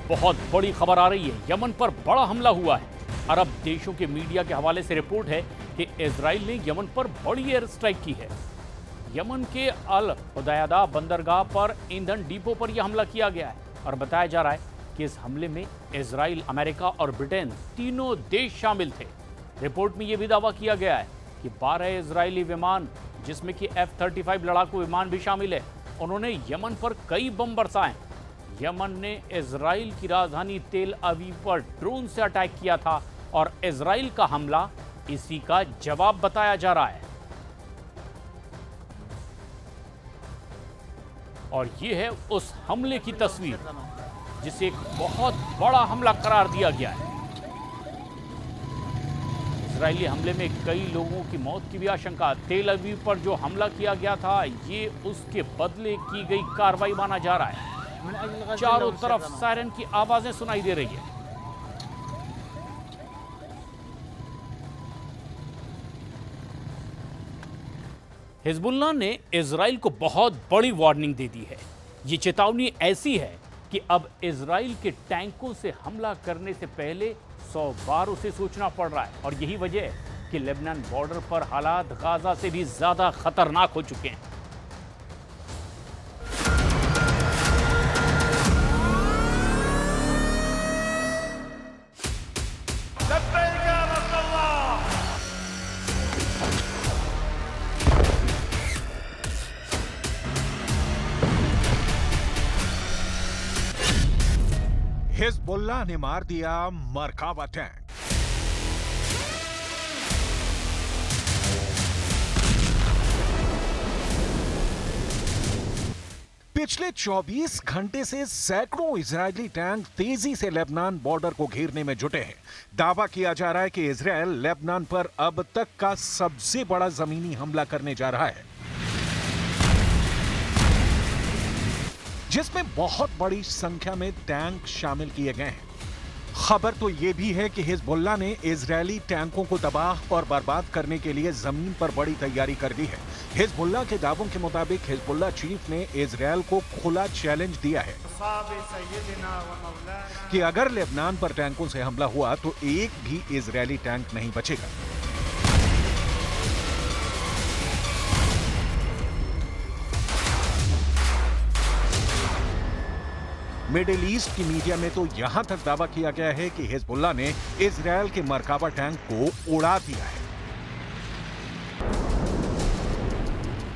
बहुत बड़ी खबर आ रही है। यमन पर बड़ा हमला हुआ है। अरब देशों के मीडिया के हवाले से रिपोर्ट है कि इजराइल ने यमन पर बड़ी एयर स्ट्राइक की है। यमन के अल हुदैदा बंदरगाह पर ईंधन डिपो पर यह हमला किया गया है और बताया जा रहा है कि इस हमले में इजराइल, अमेरिका और ब्रिटेन तीनों देश शामिल थे। रिपोर्ट में यह भी दावा किया गया है कि 12 इजरायली विमान, जिसमें कि F-35 लड़ाकू विमान भी शामिल है, उन्होंने यमन पर कई बम बरसाए। यमन ने इजराइल की राजधानी तेल अवीव पर ड्रोन से अटैक किया था और इजराइल का हमला इसी का जवाब बताया जा रहा है। और यह है उस हमले की तस्वीर जिसे एक बहुत बड़ा हमला करार दिया गया है। इजरायली हमले में कई लोगों की मौत की भी आशंका। तेल अवीव पर जो हमला किया गया था, ये उसके बदले की गई कार्रवाई माना जा रहा है। चारों तरफ सायरन की आवाजें सुनाई दे रही है। हिजबुल्लाह ने इजराइल को बहुत बड़ी वार्निंग दे दी है। ये चेतावनी ऐसी है कि अब इजराइल के टैंकों से हमला करने से पहले 100 बार उसे सोचना पड़ रहा है। और यही वजह है कि लेबनान बॉर्डर पर हालात गाजा से भी ज्यादा खतरनाक हो चुके हैं। हिजबुल्लाह ने मार दिया मरकावा टैंक। पिछले 24 घंटे से सैकड़ों इजरायली टैंक तेजी से लेबनान बॉर्डर को घेरने में जुटे हैं। दावा किया जा रहा है कि इजरायल लेबनान पर अब तक का सबसे बड़ा जमीनी हमला करने जा रहा है, जिसमें बहुत बड़ी संख्या में टैंक शामिल किए गए हैं। खबर तो यह भी है कि हिजबुल्लाह ने इजरायली टैंकों को तबाह और बर्बाद करने के लिए जमीन पर बड़ी तैयारी कर दी है। हिजबुल्लाह के दावों के मुताबिक हिजबुल्लाह चीफ ने इजरायल को खुला चैलेंज दिया है कि अगर लेबनान पर टैंकों से हमला हुआ तो एक भी इजरायली टैंक नहीं बचेगा। मिडिल ईस्ट की मीडिया में तो यहां तक दावा किया गया है कि हिजबुल्लाह ने इजरायल के मरकावा टैंक को उड़ा दिया है।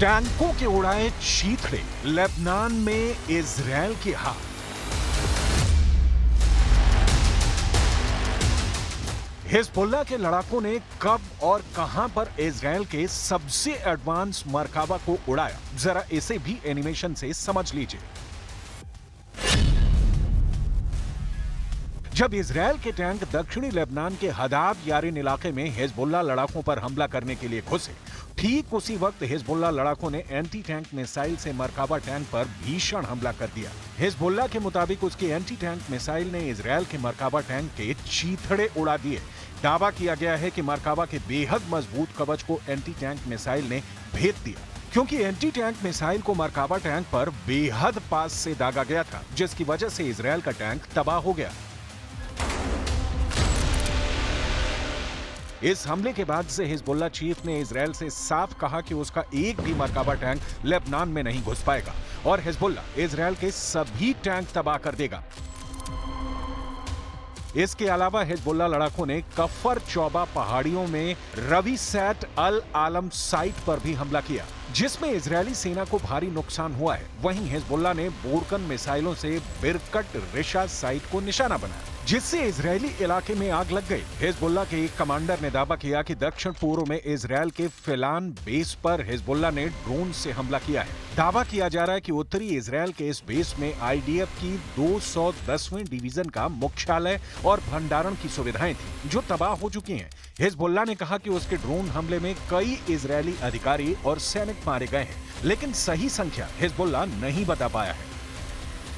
टैंकों के उड़ाए चीथड़े, लेबनान में इजरायल की हार। हिजबुल्लाह के लड़ाकों ने कब और कहां पर इजरायल के सबसे एडवांस मरकावा को उड़ाया, जरा इसे भी एनिमेशन से समझ लीजिए। जब इजरायल के टैंक दक्षिणी लेबनान के हदाब यारिन इलाके में हिजबुल्लाह लड़ाकों पर हमला करने के लिए घुसे, ठीक उसी वक्त हिजबुल्लाह लड़ाकों ने एंटी टैंक मिसाइल से मरकावा टैंक पर भीषण हमला कर दिया। हिजबुल्लाह के मुताबिक उसकी एंटी टैंक मिसाइल ने इजरायल के मरकावा टैंक के चीथड़े उड़ा दिए। दावा किया गया है कि मरकावा के बेहद मजबूत कवच को एंटी टैंक मिसाइल ने भेद दिया, क्योंकि एंटी टैंक मिसाइल को मरकावा टैंक पर बेहद पास से दागा गया था, जिसकी वजह से इजरायल का टैंक तबाह हो गया। इस हमले के बाद से हिजबुल्लाह चीफ ने इजरायल से साफ कहा कि उसका एक भी मरकावा टैंक लेबनान में नहीं घुस पाएगा और हिजबुल्लाह इजरायल के सभी टैंक तबाह कर देगा। इसके अलावा हिजबुल्लाह लड़ाकों ने कफर चौबा पहाड़ियों में रवी सैट अल आलम साइट पर भी हमला किया, जिसमें इजरायली सेना को भारी नुकसान हुआ है। वहीं हिजबुल्लाह ने बोरकन मिसाइलों से बिरकट रिशा साइट को निशाना बनाया, जिससे इजरायली इलाके में आग लग गई। हिजबुल्लाह के एक कमांडर ने दावा किया कि दक्षिण पूर्व में इजरायल के फिलान बेस पर हिजबुल्लाह ने ड्रोन से हमला किया है। दावा किया जा रहा है कि उत्तरी इजरायल के इस बेस में आईडीएफ की 210वें डिवीजन का मुख्यालय और भंडारण की सुविधाएं थी, जो तबाह हो चुकी हैं। हिजबुल्लाह ने कहा कि उसके ड्रोन हमले में कई इजरायली अधिकारी और सैनिक मारे गए हैं, लेकिन सही संख्या हिजबुल्लाह नहीं बता पाया है।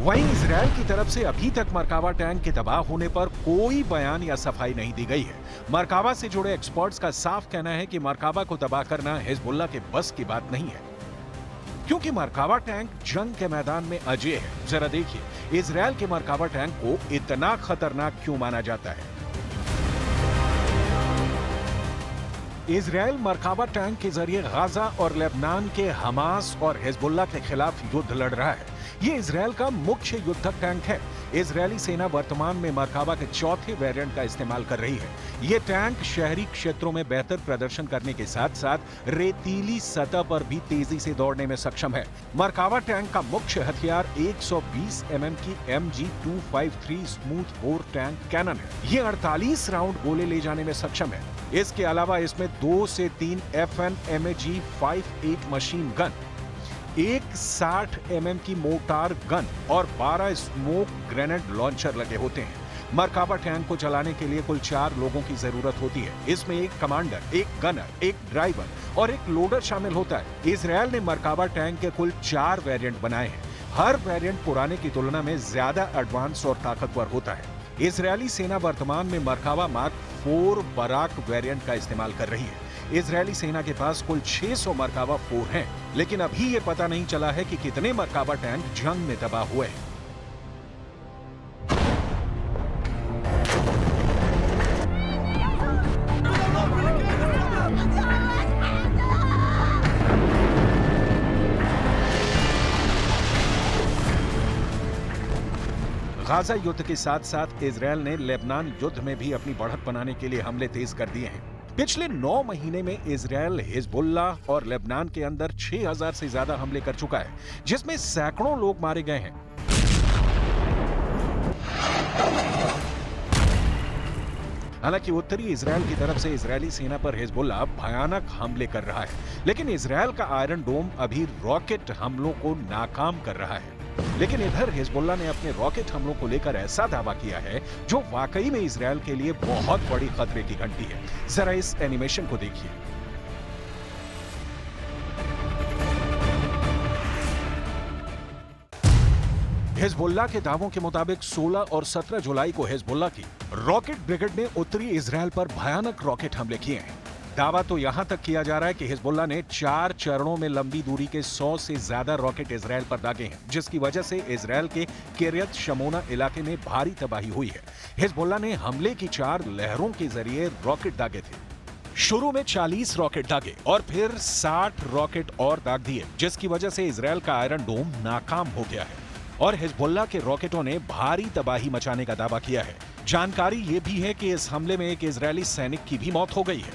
वहीं इजरायल की तरफ से अभी तक मरकावा टैंक के तबाह होने पर कोई बयान या सफाई नहीं दी गई है। मरकावा से जुड़े एक्सपर्ट्स का साफ कहना है कि मरकावा को तबाह करना हिजबुल्लाह के बस की बात नहीं है, क्योंकि मरकावा टैंक जंग के मैदान में अजेय है। जरा देखिए, इजरायल के मरकावा टैंक को इतना खतरनाक क्यों माना जाता है। इजरायल मरकावा टैंक के जरिए गाजा और लेबनान के हमास और हिजबुल्लाह के खिलाफ युद्ध लड़ रहा है। ये इजरायल का मुख्य युद्धक टैंक है। इजरायली सेना वर्तमान में मरकावा के चौथे वेरिएंट का इस्तेमाल कर रही है। ये टैंक शहरी क्षेत्रों में बेहतर प्रदर्शन करने के साथ साथ रेतीली सतह पर भी तेजी से दौड़ने में सक्षम है। मरकावा टैंक का मुख्य हथियार 120 mm की MG253 smooth bore tank cannon है। ये 48 राउंड गोले ले जाने में सक्षम है। इसके अलावा इसमें 2 से 3 FN MAG 58 मशीन गन, एक 60 mm की मोर्टार गन और 12 स्मोक ग्रेनेड लॉन्चर लगे होते हैं। मरकावा टैंक को चलाने के लिए कुल 4 लोगों की जरूरत होती है। इसमें एक कमांडर, एक गनर, एक ड्राइवर और एक लोडर शामिल होता है। इजरायल ने मरकावा टैंक के कुल 4 वेरिएंट बनाए हैं। हर वेरिएंट पुराने की तुलना में ज्यादा एडवांस और ताकतवर होता है। इजरायली सेना वर्तमान में मरकावा मार्क 4 बराक वेरिएंट का इस्तेमाल कर रही है। इजरायली सेना के पास कुल 600 मरकावा 4 हैं, लेकिन अभी ये पता नहीं चला है कि कितने मरकावा टैंक जंग में तबाह हुए हैं। गाजा युद्ध के साथ साथ इजरायल ने लेबनान युद्ध में भी अपनी बढ़त बनाने के लिए हमले तेज कर दिए हैं। पिछले 9 महीने में इजरायल हिजबुल्लाह और लेबनान के अंदर 6000 से ज्यादा हमले कर चुका है, जिसमें सैकड़ों लोग मारे गए हैं। हालांकि उत्तरी इजरायल की तरफ से इजरायली सेना पर हिजबुल्लाह भयानक हमले कर रहा है, लेकिन इजरायल का आयरन डोम अभी रॉकेट हमलों को नाकाम कर रहा है। लेकिन इधर हिजबुल्लाह ने अपने रॉकेट हमलों को लेकर ऐसा दावा किया है जो वाकई में इजरायल के लिए बहुत बड़ी खतरे की घंटी है। जरा इस एनिमेशन को देखिए। हिजबुल्लाह के दावों के मुताबिक 16 और 17 जुलाई को हिजबुल्लाह की रॉकेट ब्रिगेड ने उत्तरी इजरायल पर भयानक रॉकेट हमले किए हैं। दावा तो यहां तक किया जा रहा है कि हिजबुल्लाह ने 4 चरणों में लंबी दूरी के 100 से ज्यादा रॉकेट इजरायल पर दागे हैं, जिसकी वजह से इजरायल के किर्यत शमोना इलाके में भारी तबाही हुई है। हिजबुल्लाह ने हमले की 4 लहरों के जरिए रॉकेट दागे थे। शुरू में 40 रॉकेट दागे और फिर 60 रॉकेट और दाग दिए, जिसकी वजह से इजरायल का आयरन डोम नाकाम हो गया है और हिजबुल्लाह के रॉकेटों ने भारी तबाही मचाने का दावा किया है। जानकारी ये भी है कि इस हमले में एक इजरायली सैनिक की भी मौत हो गई है।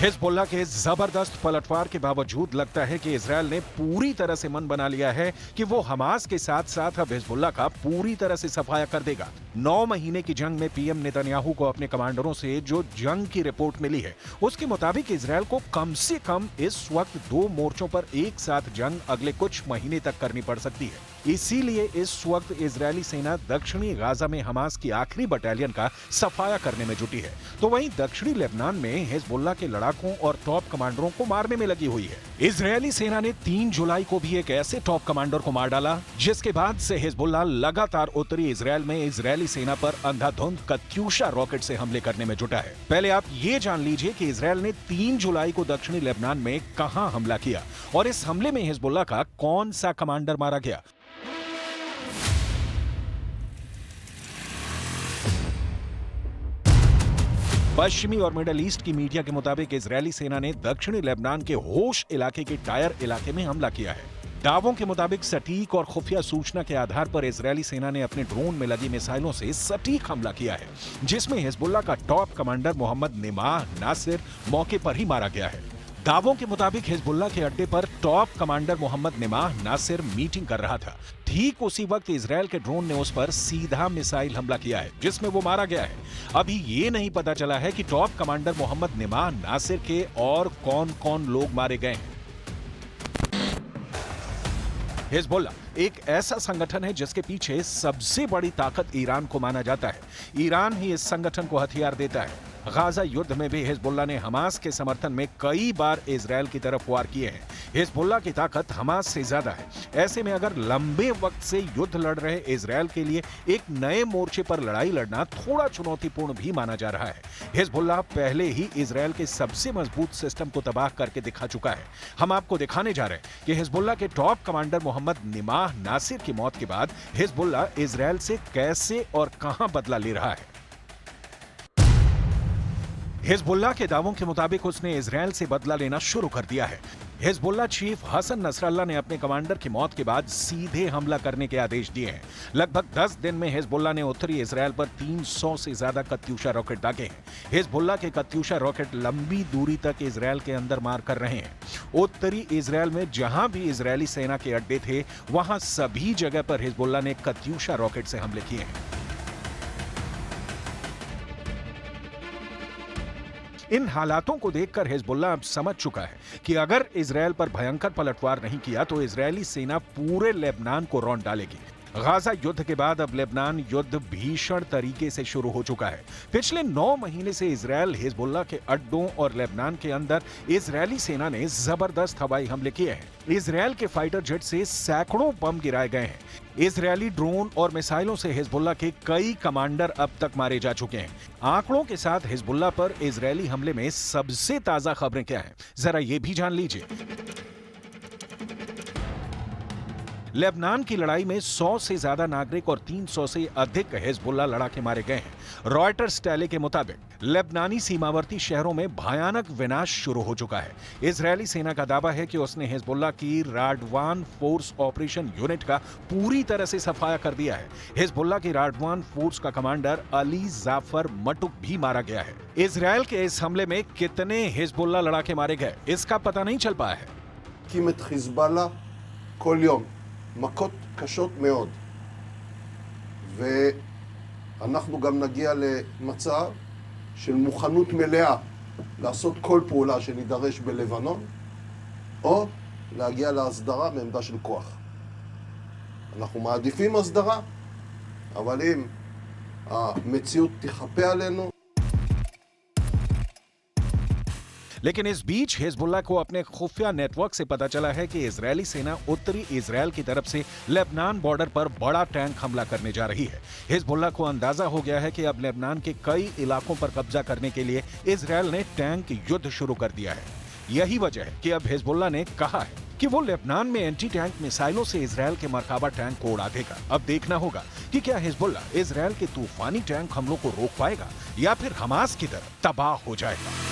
हिजबुल्लाह के जबरदस्त पलटवार के बावजूद लगता है कि इजरायल ने पूरी तरह से मन बना लिया है कि वो हमास के साथ साथ अब हिजबुल्लाह का पूरी तरह से सफाया कर देगा। 9 महीने की जंग में पीएम नेतन्याहू को अपने कमांडरों से जो जंग की रिपोर्ट मिली है उसके मुताबिक इजरायल को कम से कम इस वक्त 2 मोर्चों पर एक साथ जंग अगले कुछ महीने तक करनी पड़ सकती है। इसीलिए इस वक्त इजरायली सेना दक्षिणी गाजा में हमास की आखिरी बटालियन का सफाया करने में जुटी है, तो वहीं दक्षिणी लेबनान में हिजबुल्लाह के लड़ाकों और टॉप कमांडरों को मारने में लगी हुई है। इजरायली सेना ने 3 जुलाई को भी एक ऐसे टॉप कमांडर को मार डाला जिसके बाद से हिजबुल्लाह लगातार उत्तरी इजरायल में इजरायली सेना पर अंधाधुंध कत्यूशा रॉकेट से हमले करने में जुटा है। पहले आप ये जान लीजिए कि इजरायल ने 3 जुलाई को दक्षिणी लेबनान में कहां हमला किया और इस हमले में हिजबुल्लाह का कौन सा कमांडर मारा गया। पश्चिमी और मिडल ईस्ट की मीडिया के मुताबिक इजरायली सेना ने दक्षिणी लेबनान के होश इलाके के टायर इलाके में हमला किया है। दावों के मुताबिक सटीक और खुफिया सूचना के आधार पर इजरायली सेना ने अपने ड्रोन में लगी मिसाइलों से सटीक हमला किया है, जिसमें हिजबुल्लाह का top commander Mohammed Nimah Nasir मौके पर ही मारा गया है। दावों के मुताबिक हिजबुल्लाह के अड्डे पर top commander Mohammed Nimah Nasir meeting कर रहा था। ठीक उसी वक्त इजरायल के ड्रोन ने उस पर सीधा मिसाइल हमला किया है जिसमें वो मारा गया है। अभी ये नहीं पता चला है कि top commander Mohammed Nimah Nasir के और कौन-कौन लोग मारे गए हैं। हिजबुल्लाह एक ऐसा संगठन है जिसके पीछे सबसे बड़ी ताकत ईरान को माना जाता है। ईरान ही इस संगठन को हथियार देता है। गाजा युद्ध में भी हिजबुल्लाह ने हमास के समर्थन में कई बार इजरायल की तरफ वार किए हैं। हिजबुल्लाह की ताकत हमास से ज्यादा है। ऐसे में अगर लंबे वक्त से युद्ध लड़ रहे इजरायल के लिए एक नए मोर्चे पर लड़ाई लड़ना थोड़ा चुनौतीपूर्ण भी माना जा रहा है। हिजबुल्लाह पहले ही इजरायल के सबसे मजबूत सिस्टम को तबाह करके दिखा चुका है। हम आपको दिखाने जा रहे हैं कि हिजबुल्लाह के top commander Mohammed Nimah Nasir की मौत के बाद हिजबुल्लाह इजरायल से कैसे और कहां बदला ले रहा है। हिजबुल्लाह के दावों के मुताबिक उसने इजरायल से बदला लेना शुरू कर दिया है। हिजबुल्लाह चीफ हसन नसरल्लाह ने अपने कमांडर की मौत के बाद सीधे हमला करने के आदेश दिए हैं। लगभग 10 दिन में हिजबुल्लाह ने उत्तरी इजरायल पर 300 से ज्यादा कत्यूशा रॉकेट दागे हैं। हिजबुल्लाह के कत्यूशा रॉकेट लंबी दूरी तक इजरायल के अंदर मार कर रहे हैं। उत्तरी इजरायल में जहां भी इजरायली सेना के अड्डे थे वहां सभी जगह पर हिजबुल्लाह ने कत्यूशा रॉकेट से हमले किए हैं। इन हालातों को देखकर हिजबुल्लाह अब समझ चुका है कि अगर इजरायल पर भयंकर पलटवार नहीं किया तो इजरायली सेना पूरे लेबनान को रौंद डालेगी। गाजा युद्ध के बाद अब लेबनान युद्ध भीषण तरीके से शुरू हो चुका है। पिछले 9 महीने से इजरायल हिजबुल्लाह के अड्डों और लेबनान के अंदर इजरायली सेना ने जबरदस्त हवाई हमले किए हैं। इजरायल के फाइटर जेट से सैकड़ों बम गिराए गए हैं। इजरायली ड्रोन और मिसाइलों से हिजबुल्लाह के कई कमांडर अब तक मारे जा चुके हैं। आंकड़ों के साथ हिजबुल्लाह पर इजरायली हमले में सबसे ताजा खबरें क्या हैं, जरा ये भी जान लीजिए। लेबनान की लड़ाई में 100 से ज्यादा नागरिक और 300 से अधिक हिजबुल्लाह लड़ाके मारे गए हैं। रॉयटर्स टेले के मुताबिक लेबनानी सीमावर्ती शहरों में भयानक विनाश शुरू हो चुका है। इजरायली सेना का दावा है कि उसने हिजबुल्लाह की राडवान फोर्स ऑपरेशन यूनिट का पूरी तरह से सफाया कर दिया है। हिजबुल्लाह की राडवान फोर्स का कमांडर अली जाफर मटुक भी मारा गया है। इजरायल के इस हमले में कितने हिजबुल्लाह लड़ाके मारे गए इसका पता नहीं चल पाया है। कीमत חיזבאללה כל יום מכות קשות מאוד, ואנחנו גם נגיע למצב של מוכנות מלאה לעשות כל פעולה שנידרש בלבנון, או להגיע להסדרה מעמדה של כוח. אנחנו מעדיפים הסדרה, אבל אם המציאות תחפה עלינו, लेकिन इस बीच हिजबुल्लाह को अपने खुफिया नेटवर्क से पता चला है कि इजरायली सेना उत्तरी इजरायल की तरफ से लेबनान बॉर्डर पर बड़ा टैंक हमला करने जा रही है। हिजबुल्लाह को अंदाजा हो गया है कि अब लेबनान के कई इलाकों पर कब्जा करने के लिए इजरायल ने टैंक युद्ध शुरू कर दिया है। यही वजह है कि अब हिजबुल्लाह ने कहा है कि वो लेबनान में एंटी टैंक मिसाइलों से इजरायल के मरकाबा टैंक को उड़ा देगा। अब देखना होगा कि क्या हिजबुल्लाह इजरायल के तूफानी टैंक हमलों को रोक पाएगा या फिर हमास की तरह तबाह हो जाएगा।